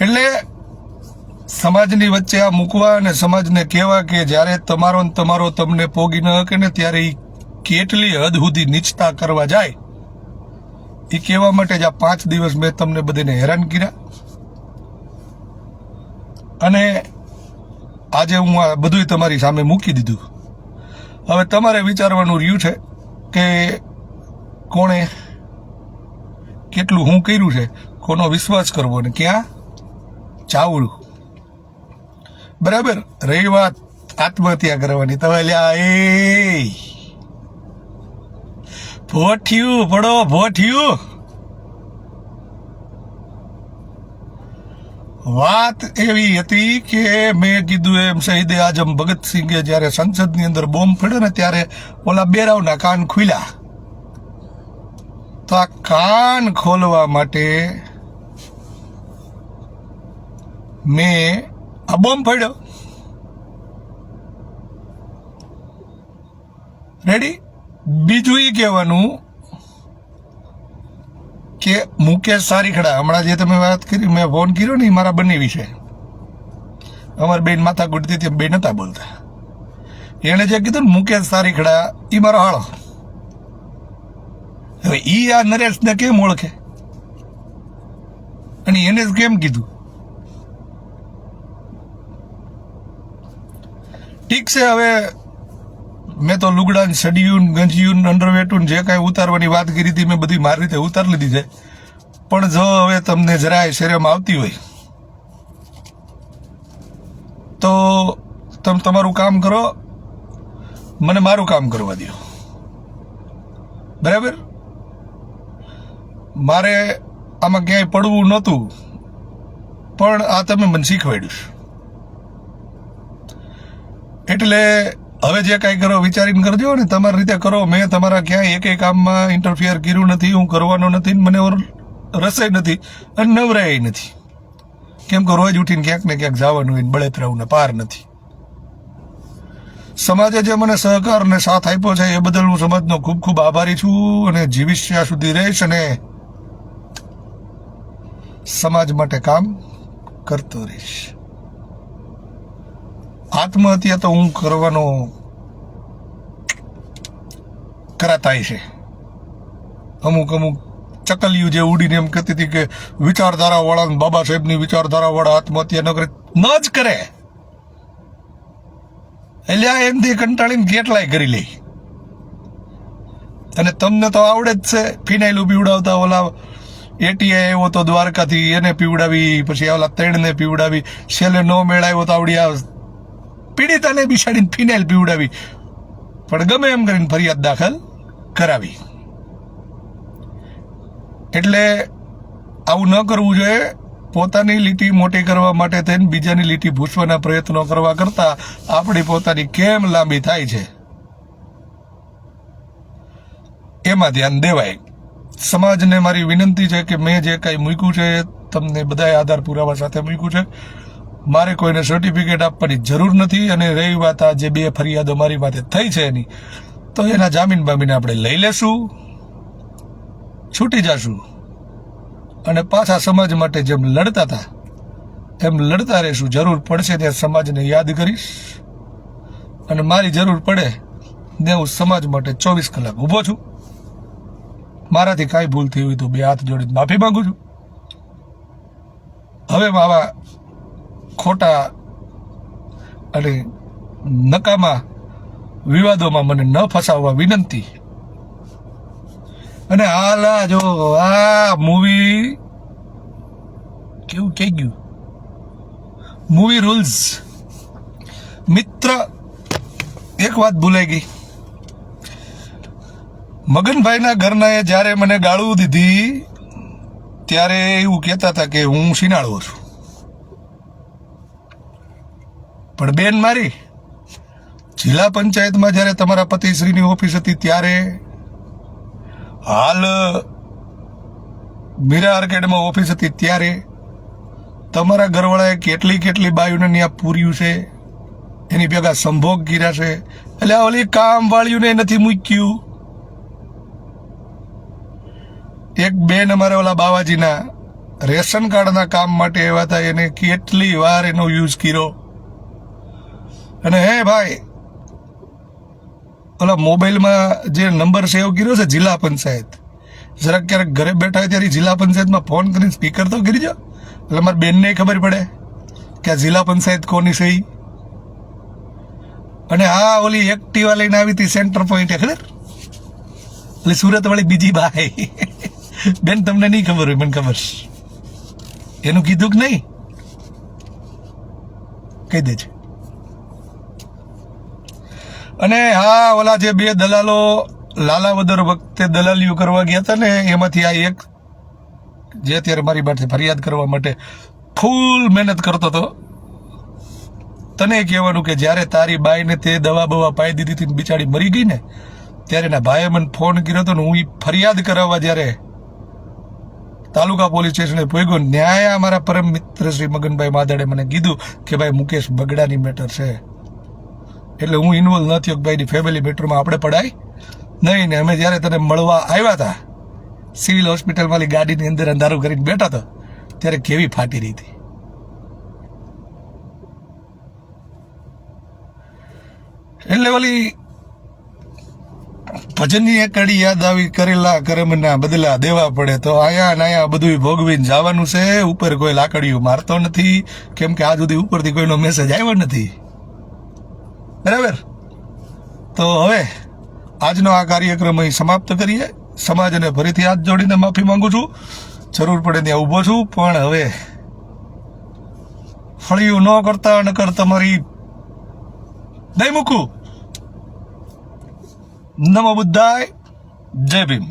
એટલે સમાજની વચ્ચે આ મૂકવા અને સમાજને કહેવા કે જ્યારે તમારો ને તમારો તમને પોગી ન શકે ને ત્યારે ઈ કેટલી હદ સુધી નીચતા કરવા જાય એ કહેવા માટે જ આ 5 દિવસ મેં તમને બધાને હેરાન કર્યા. અને આજે હું આ બધું તમારી સામે મૂકી દીધું. હવે તમારે વિચારવાનું રહ્યું છે કે કોણે કેટલું હું કર્યું છે, કોનો વિશ્વાસ કરવો ને ક્યાં ચાવડું. બરાબર. રહી વાત આત્મહત્યા કરવાની, તમે લ્યા એ ભોઠિયું પડો ભોઠિયું. વાત એવી હતી કે મેં કીધું એમ શહીદે આઝમ ભગતસિંહે જ્યારે સંસદની અંદર બોમ્બ ફેડ્યો ને ત્યારે ઓલા બેરાવના કાન ખુલ્યા. તો આ કાન ખોલવા માટે મેં આ બોમ્બ ફેડ્યો. રેડી. બીજું એ કહેવાનું કે મુકેશ સારીખડા, હમણાં જે તમે વાત કરી, મેં ફોન કર્યો ને મારા બંને વિશે, અમારા બેન માથા ગુડતી હતી, બે નતા બોલતા. એણે જે કીધું ને મુકેશ સારીખડા, એ મારો હાળો. હવે ઈ આ નરેશને કેમ ઓળખે અને એને જ કેમ કીધું? ઠીક છે, હવે મેં તો લુગડા સડિયું ગંજિયું અંડરવેટું જે કાંઈ ઉતારવાની વાત કરી હતી મેં બધી મારી રીતે ઉતારી લીધી છે. પણ જો હવે તમને જરાય શરમ આવતી હોય તો તમે તમારું કામ કરો, મને મારું કામ કરવા દો. બરાબર. મારે આમાં ક્યાંય પડવું નહોતું, પણ આ તમે મને શીખવાડ્યું. એટલે હવે જે કાંઈ કરો વિચારીને કરજો ને, તમારી રીતે કરો. મેં તમારા ક્યાંય એક કામમાં ઇન્ટરફિયર કર્યું નથી, હું કરવાનો નથી, મને રસાય નથી અને નવરાય નથી. કેમ કે રોજ ઉઠીને ક્યાંક ને ક્યાંક જવાનું હોય, બળેતરાવું ને પાર નથી. સમાજે જે મને સહકાર અને સાથ આપ્યો છે એ બદલ હું સમાજનો ખૂબ ખૂબ આભારી છું અને જીવીશ ત્યાં સુધી રહીશ અને સમાજ માટે કામ કરતો રહીશ. આત્મહત્યા તો હું કરવાનો કરાતાય છે. અમુક ચકલિયું જે ઉડીને એમ કહેતી હતી કે વિચારધારા વાળા, બાબા સાહેબની વિચારધારા વાળા આત્મહત્યા ન કરે, ન જ કરે. એટલે એમથી કંટાળીને કેટલાય કરી લે. અને તમને તો આવડે જ છે, ફિનાઇલું પીવડાવતા. ઓલા એટીઆઈ આવ્યો તો દ્વારકાથી, એને પીવડાવી, પછી ઓલા 3 પીવડાવી, છેલ્લે નો મેળ આવ્યો તો આવડી આ પીડિતાને બિસાડીને ફિનાઇલ પીવડાવી. પણ ગમે એમ કરીને ફરિયાદ દાખલ કરાવી. એટલે આવું ન કરવું જોઈએ. પોતાની લીટી મોટી કરવા માટે થઈને બીજાની લીટી ભૂસવાના પ્રયત્નો કરવા કરતા આપણી પોતાની કેમ લાંબી થાય છે એમાં ધ્યાન દેવાય. સમાજને મારી વિનંતી છે કે મેં જે કાંઈ મૂક્યું છે તમને બધાએ આધાર પુરાવા સાથે મૂક્યું છે. મારે કોઈને સર્ટિફિકેટ આપવાની જરૂર નથી. અને રહી વાત આ જે 2 ફરિયાદો મારી માથે થઈ છે એની, તો એના જામીન બામીન આપણે લઈ લેશું, છૂટી જશું અને પાછા સમાજ માટે જેમ લડતા હતા એમ લડતા રહેશું. જરૂર પડશે ત્યાં સમાજને યાદ કરીશ અને મારી જરૂર પડે ને હું સમાજ માટે 24 કલાક ઊભો છું. મારાથી કાંઈ ભૂલ થઈ હોય તો 2 હાથ જોડીને માફી માંગુ છું. હવે આવા ખોટા અને નકામા વિવાદોમાં મને ન ફસાવવા વિનંતી. અને હાલ જો આ મૂવી કેવું કહી ગયું, મૂવી રૂલ્સ. મિત્ર, એક વાત ભૂલાઈ ગઈ. મગનભાઈના ઘરનાએ જ્યારે મને ગાળું દીધી ત્યારે એવું કહેતા હતા કે હું શિનાળો છું. પણ બેન મારી, જિલ્લા પંચાયતમાં જ્યારે તમારા પતિશ્રીની ઓફિસ હતી ત્યારે, હાલ મીરા આર્કેડમાં ઓફિસ હતી ત્યારે તમારા ઘરવાળાએ કેટલી બાયુને ત્યાં પૂર્યું છે, એની ભેગા સંભોગ કર્યા છે. એટલે ઓલી કામ વાળીઓને નથી મૂક્યું. એક બેન અમારે ઓલા બાવાજીના રેશન કાર્ડના કામ માટે એવા હતા, એને કેટલી વાર એનો યુઝ કર્યો. અને હે ભાઈ, ઓલા મોબાઈલમાં જે નંબર સેવ કર્યો છે જિલ્લા પંચાયત, જરાક ક્યારેક ઘરે બેઠા હોય ત્યારે જિલ્લા પંચાયતમાં ફોન કરીને સ્પીકર તો કરી દો, એટલે મારી બેનને ખબર પડે કે આ જિલ્લા પંચાયત કોની છે. અને હા, ઓલી એક્ટિવા લઈને આવી હતી સેન્ટર પોઈન્ટ, ખબર? એટલે સુરત વાળી બીજી બાઈ બેન, તમને નહીં ખબર હોય, મને ખબર. એનું કીધું કે નહીં કહી દેજો. અને હા, ઓલા જે 2 દલાલો લાલાવદર વખતે દલાલીઓ કરવા ગયા હતા ને, એમાંથી આ એક જે અત્યારે મારી પાસે ફરિયાદ કરવા માટે ફૂલ મહેનત કરતો હતો. તને કહેવાનું કે જ્યારે તારી બાઈને તે દવા બવા પાઈ દીધી હતી, બિચારી મરી ગઈ ને, ત્યારે એના ભાઈએ મને ફોન કર્યો હતો ને હું ફરિયાદ કરાવવા જ્યારે તાલુકા પોલીસ સ્ટેશને પહોંચ્યો, ન્યાય અમારા પરમ મિત્ર શ્રી મગનભાઈ માદાડે મને કીધું કે ભાઈ મુકેશ બગડાની મેટર છે, એટલે હું ઇન્વોલ્વ ન થયો. ભાઈની ફેમિલી મેટરમાં આપણે પડાય નહીં ને. અમે જ્યારે તને મળવા આવ્યા હતા સિવિલ હોસ્પિટલ વાળી ગાડીની અંદર અંધારું કરીને બેઠા હતા ત્યારે કેવી ફાટી રહી હતી. એટલે ઓલી ભજનની એક કડી યાદ આવી, કરેલા કર્મના બદલા દેવા પડે. તો આયા નાયા બધું ભોગવીને જવાનું છે. ઉપર કોઈ લાકડીઓ મારતો નથી, કેમ કે આજ સુધી ઉપરથી કોઈનો મેસેજ આવ્યો નથી. બરાબર? તો હવે આજનો આ કાર્યક્રમ અહીં સમાપ્ત કરીએ. સમાજને ફરીથી હાથ જોડીને માફી માંગુ છું. જરૂર પડે ત્યાં ઊભો છું, પણ હવે ફળિયું ન કરતા નકર તમારી નહીં મૂકું. નમો બુદ્ધાય. જય ભીમ.